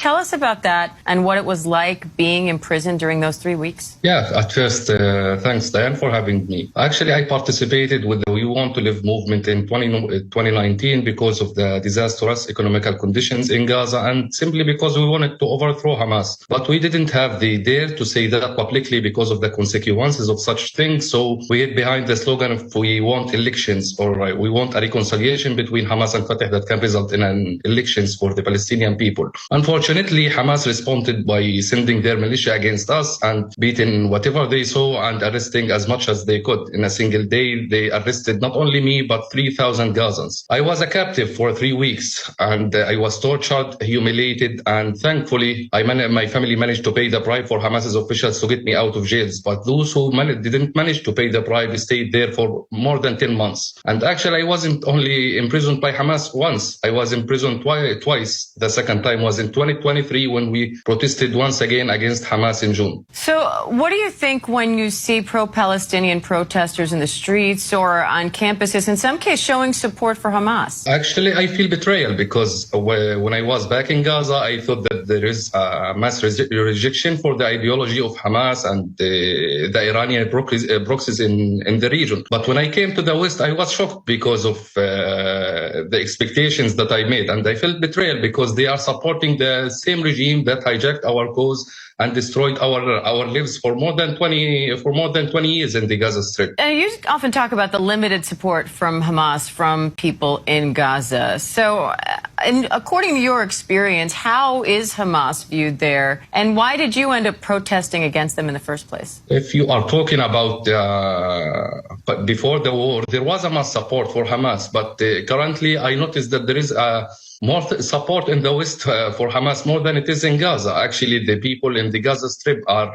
tell us about that and what it was like being in prison during those 3 weeks. Yeah, at first, thanks, Diane, for having me. Actually, I participated with the We Want to Live movement in 2019 because of the disastrous economical conditions in Gaza and simply because we wanted to overthrow Hamas. But we didn't have the dare to say that publicly because of the consequences of such things. So we hid behind the slogan of we want elections, or we want a reconciliation between Hamas and Fatah that can result in an elections for the Palestinian people. Unfortunately, Hamas responded by sending their militia against us and beating whatever they saw and arresting as much as they could. In a single day, they arrested not only me, but 3,000 Gazans. I was a captive for 3 weeks and I was tortured, humiliated, and thankfully, my family managed to pay the bribe for Hamas's officials to get me out of jails. But those who didn't manage to pay the bribe stayed there for more than 10 months. And actually, I wasn't only imprisoned by Hamas once. I was imprisoned twice. The second time was in 2023 when we protested once again against Hamas in June. So what do you think when you see pro-Palestinian protesters in the streets or on campuses, in some cases showing support for Hamas? Actually, I feel betrayal because when I was back in Gaza, I thought that there is a mass rejection for the ideology of Hamas and the Iranian proxies in the region. But when I came to the West, I was shocked because of the expectations that I made. And I felt betrayal because they are supporting the same regime that hijacked our cause and destroyed our lives for more than 20 years in the Gaza Strip. And you often talk about the limited support from Hamas from people in Gaza. So, according to your experience, how is Hamas viewed there, and why did you end up protesting against them in the first place? If you are talking about before the war, there was a mass support for Hamas, but currently I noticed that there is more support in the West for Hamas more than it is in Gaza. Actually, the people in the Gaza Strip are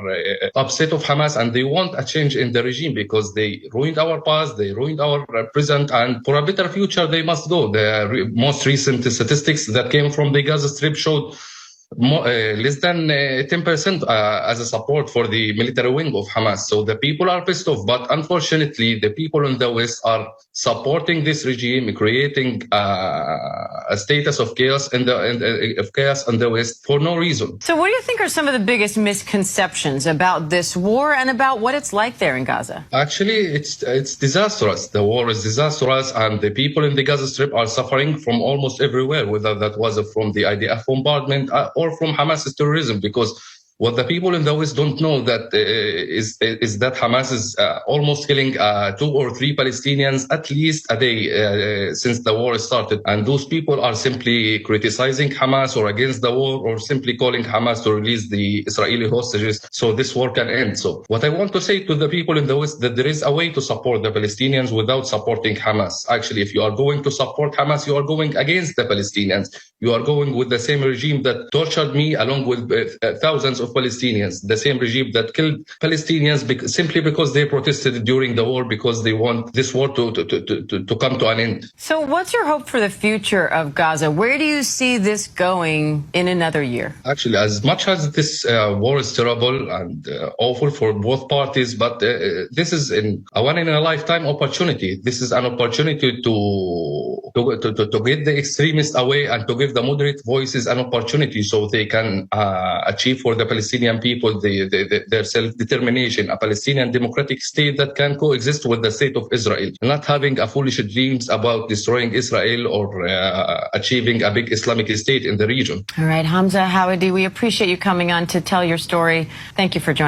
upset of Hamas and they want a change in the regime because they ruined our past, they ruined our present, and for a better future they must go. The most recent statistics that came from the Gaza Strip showed less than 10% as a support for the military wing of Hamas. So the people are pissed off, but unfortunately the people in the West are supporting this regime, creating a status of chaos in the West for no reason. So what do you think are some of the biggest misconceptions about this war and about what it's like there in Gaza? Actually, it's disastrous. The war is disastrous and the people in the Gaza Strip are suffering from almost everywhere, whether that was from the IDF bombardment or from Hamas's terrorism, because what the people in the West don't know that is that Hamas is almost killing 2 or 3 Palestinians at least a day since the war started. And those people are simply criticizing Hamas or against the war or simply calling Hamas to release the Israeli hostages so this war can end. So what I want to say to the people in the West that there is a way to support the Palestinians without supporting Hamas. Actually, if you are going to support Hamas, you are going against the Palestinians. You are going with the same regime that tortured me along with thousands of Palestinians, the same regime that killed Palestinians simply because they protested during the war because they want this war to come to an end. So what's your hope for the future of Gaza? Where do you see this going in another year? Actually, as much as this war is terrible and awful for both parties, but this is a one-in-a-lifetime opportunity. This is an opportunity to get the extremists away and to give the moderate voices an opportunity so they can achieve for the Palestinian people their self-determination, a Palestinian democratic state that can coexist with the state of Israel, not having a foolish dreams about destroying Israel or achieving a big Islamic state in the region. All right, Hamza Hawadi, we appreciate you coming on to tell your story. Thank you for joining.